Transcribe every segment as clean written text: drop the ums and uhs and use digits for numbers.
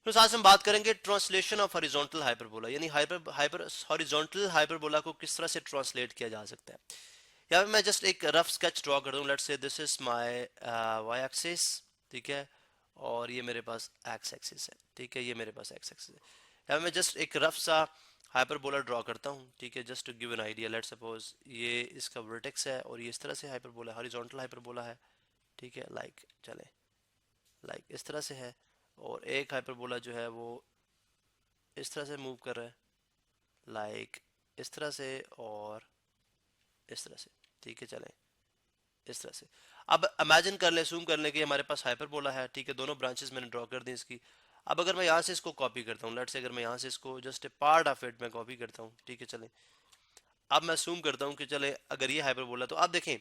तो आज हम बात करेंगे ट्रांसलेशन ऑफ हॉरिजॉन्टल हाइपरबोला, यानी हॉरिजॉन्टल हाइपरबोला को किस तरह से ट्रांसलेट किया जा सकता है। यहाँ पे मैं जस्ट एक रफ स्केच ड्रॉ कर दूं। Let's say this is my Y axis, ठीक है, और ये मेरे पास एक्स एक्सिस है, ठीक है, ये मेरे पास एक्स एक्सिस है। यहाँ मैं जस्ट एक रफ सा हाइपरबोला ड्रॉ करता हूँ, ठीक है, just to give an idea. Let's suppose ये इसका वर्टेक्स है और ये इस तरह से हाइपरबोला, हॉरिजॉन्टल हाइपरबोला है, ठीक है, लाइक इस तरह से है। और एक हाइपरबोला जो है वो इस तरह से मूव कर रहा है, लाइक इस तरह से और इस तरह से, ठीक है, चलें इस तरह से। अब इमेजिन कर ले, जूम कर ले कि हमारे पास हाइपरबोला है, ठीक है, दोनों ब्रांचेस मैंने ड्रॉ कर दी इसकी। अब अगर मैं यहाँ से इसको कॉपी करता हूँ, लेट्स से अगर मैं यहाँ से इसको just a part of it मैं कॉपी करता हूँ, ठीक है, चलें। अब मैं जूम करता हूँ कि चले अगर ये हाइपरबोला, तो आप देखें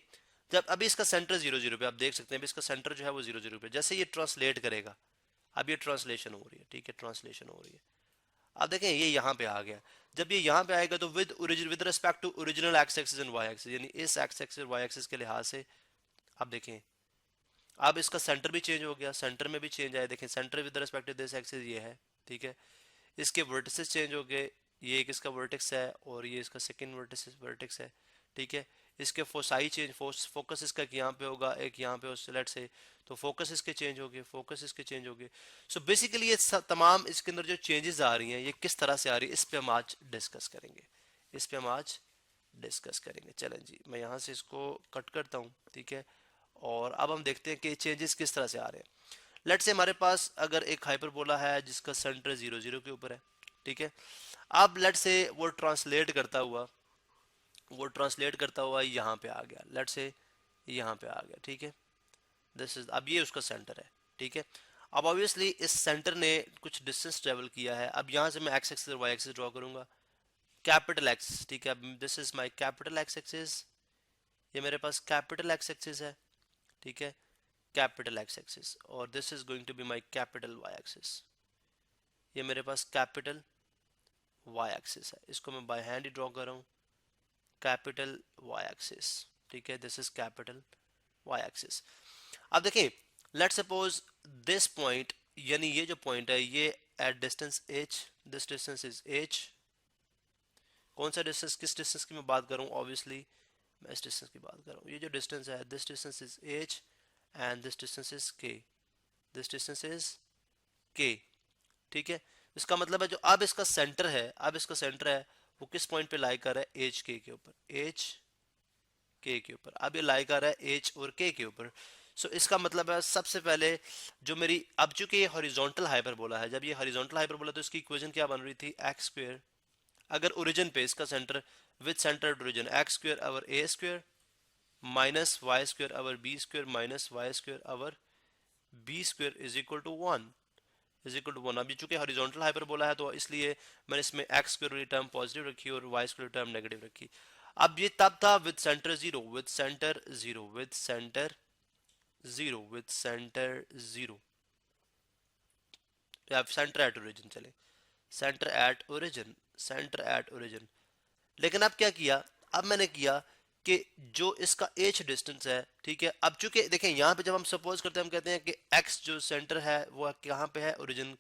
जब अभी इसका सेंटर 0 0 पे, आप देख सकते हैं अभी इसका सेंटर जो है वो 0 0 पे, जैसे ये ट्रांसलेट करेगा, अब ये ट्रांसलेशन हो रही है, ठीक है, ट्रांसलेशन हो रही है। आप देखें ये यहाँ पे आ गया। जब ये यहाँ पे आएगा तो with respect to original X axis and Y axis, यानी इस एक्स एक्सिस और वाई एक्सिस के लिहाज से आप देखें अब इसका सेंटर भी चेंज हो गया, सेंटर में भी चेंज आया। देखें centre with respect to this axis ये है, ठीक है, इसके वर्टिसेस चेंज हो गए, ये एक इसका वर्टेक्स है और ये इसका सेकंड वर्टेक्स है, ठीक है। इसके फोसाई चेंज, फोकस इसका एक यहाँ पे होगा, एक यहाँ पे, लेट से, तो फोकस इसके चेंज हो गए, फोकस इसके चेंज हो गए। सो बेसिकली ये तमाम इसके अंदर जो चेंजेस आ रही हैं ये किस तरह से आ रही है, इस पे हम आज डिस्कस करेंगे, इस पे हम आज डिस्कस करेंगे। चलें जी, मैं यहाँ से इसको कट करता हूँ, ठीक है, और अब हम देखते हैं कि चेंजेस किस तरह से आ रहे हैं। लेट से हमारे पास अगर एक हाइपरबोला है जिसका सेंटर 0 0 के ऊपर है, ठीक है। अब लेट से वो ट्रांसलेट करता हुआ यहाँ पे आ गया, लेट से यहाँ पे आ गया, ठीक है, दिस इज, अब ये उसका सेंटर है, ठीक है। अब ऑब्वियसली इस सेंटर ने कुछ डिस्टेंस ट्रेवल किया है। अब यहाँ से मैं एक्स एक्सिस और वाई एक्सिस ड्रॉ करूंगा, कैपिटल एक्स, ठीक है, this is my capital X axis, ये मेरे पास कैपिटल एक्स एक्सिस है, ठीक है, कैपिटल एक्स एक्सिस, और this is going to be my capital Y axis, ये मेरे पास कैपिटल वाई एक्सिस है। इसको मैं बाय हैंड ही ड्रॉ कर रहा हूँ, कैपिटल वाई एक्सिस, ठीक है, this is capital Y axis. अब देखिए लेट सपोज दिस पॉइंट, यानी ये जो पॉइंट है ये at distance h, this distance is h। कौन सा डिस्टेंस, किस डिस्टेंस की मैं बात कर रहा हूँ, ऑब्वियसली मैं इस डिस्टेंस की बात कर रहा हूँ। ये जो डिस्टेंस है, this distance is h and this distance is k, this distance is k, ठीक है। इसका मतलब है जो अब इसका सेंटर है, वो किस पॉइंट पे लाई कर रहा है, एच के ऊपर, अब ये लाई कर रहा है एच और के ऊपर। सो इसका मतलब है सबसे पहले जो मेरी, अब चूंकि ये हॉरिजॉन्टल हाइपरबोला है, जब ये हॉरिजॉन्टल हाइपरबोला तो इसकी इक्वेशन क्या बन रही थी, एक्स स्क्वायर, अगर ओरिजिन पे इसका centre with centre at origin, X square over A square minus Y square over B square minus Y square over B square is equal to 1, is equal to 1। अभी चूंकि horizontal hyperbola है तो इसलिए मैंने इसमें x square वाली term positive रखी और वाई स्क्वायर टर्म नेगेटिव रखी। अब ये तब था with centre zero, with centre zero, या सेंटर एट ओरिजिन, चले सेंटर एट ओरिजिन। लेकिन अब क्या किया, अब मैंने किया कि जो इसका एच डिस्टेंस है, ठीक है, अब चूंकि देखें यहाँ पे जब हम सपोज करते हैं, हम कहते हैं कि एक्स जो सेंटर है वो कहाँ पे है, ओरिजिन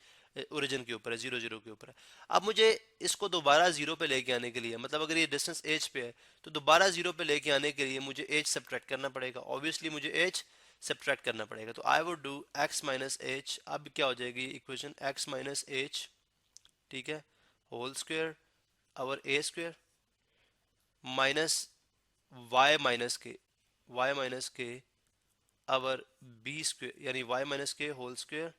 के ऊपर है, 0 0 के ऊपर है। अब मुझे इसको दोबारा जीरो पे लेके आने के लिए, मतलब अगर ये डिस्टेंस एच पे है तो दोबारा जीरो पे लेके आने के लिए मुझे एच सब्ट्रैक्ट करना पड़ेगा, ऑब्वियसली मुझे एच सब्ट्रैक्ट करना पड़ेगा। तो I would do x minus H, अब क्या हो जाएगी इक्वेशन, एक्स माइनस एच, ठीक है, whole square over A square minus Y minus K over B square, यानी Y minus K whole square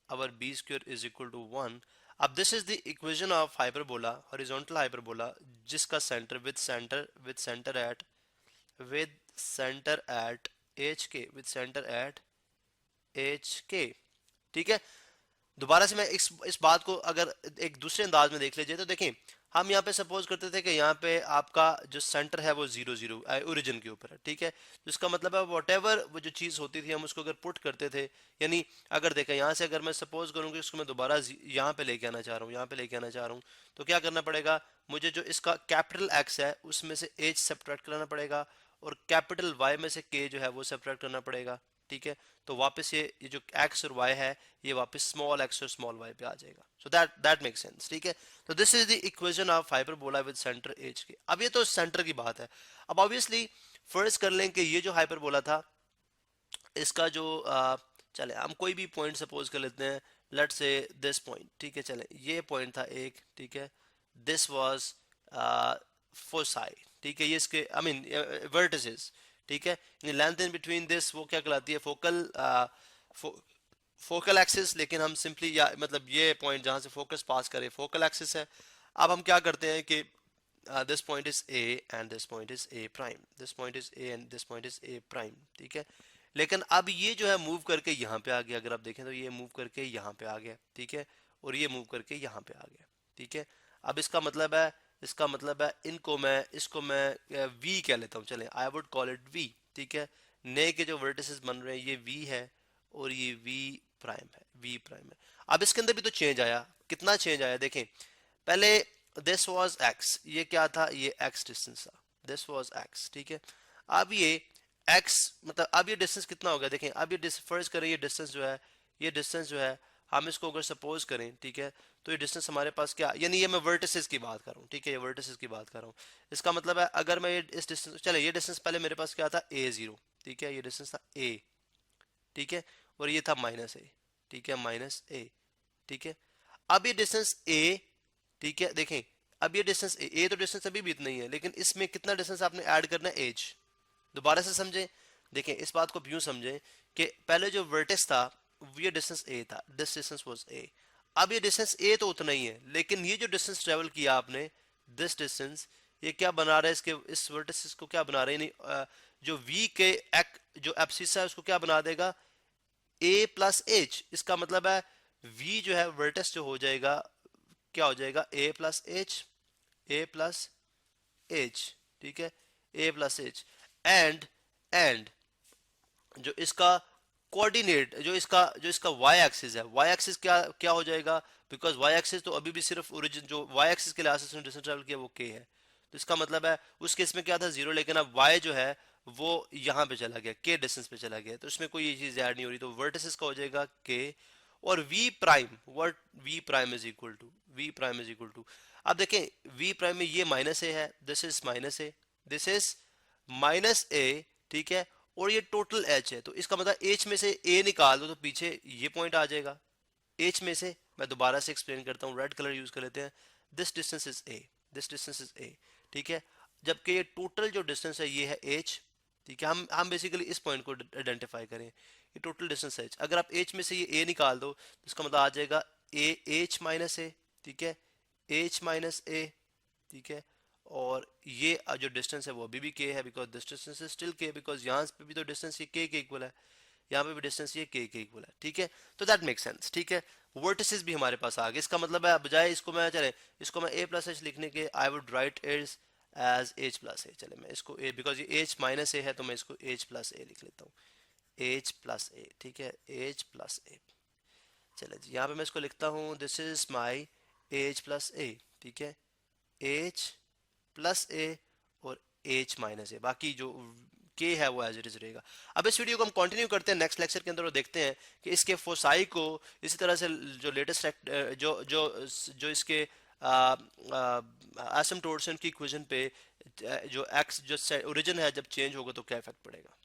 over B square is equal to 1। अब this is the equation of hyperbola, horizontal hyperbola, जिसका centre with centre at H K, ठीक है। दोबारा से मैं इस बात को अगर एक दूसरे अंदाज में देख लीजिए तो देखें, हम यहाँ पे सपोज करते थे कि यहाँ पे आपका जो सेंटर है वो 0 0 ओरिजिन के ऊपर है, ठीक है। तो इसका मतलब है वॉटेवर वो जो चीज़ होती थी हम उसको अगर पुट करते थे, यानी अगर देखें यहाँ से अगर मैं सपोज करूँ कि इसको मैं दोबारा यहाँ पे लेके आना चाह रहा हूँ, तो क्या करना पड़ेगा, मुझे जो इसका कैपिटल एक्स है उसमें से एच सब्ट्रैक्ट कराना पड़ेगा और कैपिटल वाई में से के जो है वो सब्ट्रैक्ट करना पड़ेगा, ठीक है, तो वापस ये जो x और y है ये वापस स्मॉल x और स्मॉल y पे आ जाएगा। सो दैट मेक सेंस, ठीक है। तो this is the equation of hyperbola with centre as K. अब ये तो सेंटर की बात है। अब ऑब्वियसली फर्स्ट कर लें कि ये जो हाइपरबोला था इसका जो चले हम कोई भी पॉइंट सपोज कर लेते हैं, लेट्स से दिस पॉइंट, ठीक है, चले ये पॉइंट था एक, ठीक है, दिस वाज फोसाई, ठीक है, ये इसके आई मीन वर्टिसेस, ठीक है, लेंथ इन बिटवीन दिस वो क्या कहलाती है, फोकल एक्सिस, लेकिन हम सिंपली या मतलब ये पॉइंट जहां से फोकस पास करे फोकल एक्सिस है। अब हम क्या करते हैं कि this point is A and this point is A prime, this point is A and this point is A prime, ठीक है। लेकिन अब ये जो है मूव करके यहाँ पे आ गया, अगर आप देखें तो ये मूव करके यहाँ पे आ गया, ठीक है, और ये मूव करके यहाँ पे आ गया, ठीक है। अब इसका मतलब है इसको मैं V कह लेता हूँ, चलें I would call it V, ठीक है। नए के जो वर्टिसेस बन रहे हैं ये V है और ये V प्राइम है। अब इसके अंदर भी तो चेंज आया, कितना चेंज आया देखें। पहले दिस वॉज एक्स, ये क्या था, ये एक्स डिस्टेंस था, दिस वॉज एक्स, ठीक है। अब ये एक्स मतलब अब ये डिस्टेंस कितना हो गया देखें। अब ये फर्ज करें ये डिस्टेंस जो है हम इसको अगर सपोज करें, ठीक है, तो ये डिस्टेंस हमारे पास क्या, यानी ये मैं वर्टिसेस की बात कर रहा हूँ, ठीक है, ये वर्टिसेस की बात कर रहा हूँ। इसका मतलब है अगर मैं ये इस डिस्टेंस, चले ये डिस्टेंस पहले मेरे पास क्या था A0, ठीक है, ये डिस्टेंस था A, ठीक है, और ये था -A, ठीक है, -A, ठीक है। अब ये डिस्टेंस A, ठीक है, देखें अब ये डिस्टेंस ए तो डिस्टेंस अभी भी इतना ही है, लेकिन इसमें कितना डिस्टेंस आपने ऐड करना है, एज। दोबारा से समझें, देखें इस बात को यूं समझें कि पहले जो वर्टेक्स था ये डिस्टेंस ए था, दिस डिस्टेंस वाज ए। अब ये डिस्टेंस ए तो उतना ही है, लेकिन ये जो डिस्टेंस ट्रेवल किया आपने, दिस डिस्टेंस, ये क्या बना रहा है, इसके इस वर्टेक्स को क्या बना रहे हैं, जो वी के जो एब्सिस है उसको क्या बना देगा, ए प्लस एच। इसका मतलब है वी जो है वर्टेक्स जो हो जाएगा क्या हो जाएगा, ए प्लस एच, ठीक है, ए प्लस एच। एंड जो इसका कोऑर्डिनेट जो इसका वाई एक्सिस है, वाई एक्सिस क्या क्या हो जाएगा, बिकॉज वाई एक्सिस तो अभी भी सिर्फ ओरिजिन जो वाई एक्सिस के लिहाज से डिस्टेंस ट्रेवल किया वो के है, तो इसका मतलब है उस केस में क्या था 0, लेकिन अब वाई जो है वो यहाँ पे चला गया, के डिस्टेंस पे चला गया, तो इसमें कोई ये चीज ऐड नहीं हो रही, तो वर्टिसेस का हो जाएगा के और V prime, what V prime is equal to. अब देखें वी प्राइम में ये -a है, this is -a, this is -a, ठीक है, और ये टोटल h है, तो इसका मतलब h में से a निकाल दो तो पीछे ये पॉइंट आ जाएगा। h में से मैं दोबारा से एक्सप्लेन करता हूँ, रेड कलर यूज कर लेते हैं, दिस डिस्टेंस इज a, ठीक है, जबकि ये टोटल जो डिस्टेंस है ये है h, ठीक है। हम बेसिकली इस पॉइंट को आइडेंटिफाई करें, ये टोटल डिस्टेंस h, अगर आप h में से ये a निकाल दो तो इसका मतलब आ जाएगा h माइनस a, ठीक है, h माइनस a, ठीक है, और ये जो डिस्टेंस है वो अभी भी k है, because this distance is still k, because यहाँ पे भी तो डिस्टेंस ये k के इक्वल है, यहाँ पे भी डिस्टेंस ये k के इक्वल है, ठीक है, तो दैट मेक सेंस, ठीक है। वर्टिसेस भी हमारे पास आ गए, इसका मतलब है बजाय इसको मैं a प्लस एच लिखने के I would write is as h plus A, चले मैं इसको a, बिकॉज ये h माइनस ए है तो मैं इसको h प्लस ए लिख लेता हूँ, h प्लस ए, ठीक है, h प्लस ए। चले जी यहाँ पे मैं इसको लिखता हूँ, this is my h plus A, ठीक है, h प्लस ए और h माइनस ए, बाकी जो k है वो एज इट इज रहेगा। अब इस वीडियो को हम कंटिन्यू करते हैं नेक्स्ट लेक्चर के अंदर और देखते हैं कि इसके फोसाई को इसी तरह से जो लेटेस्ट जो जो जो इसके एसिम्प्टोट्स की इक्वेशन पे जो एक्स जो ओरिजिन है जब चेंज होगा तो क्या इफेक्ट पड़ेगा।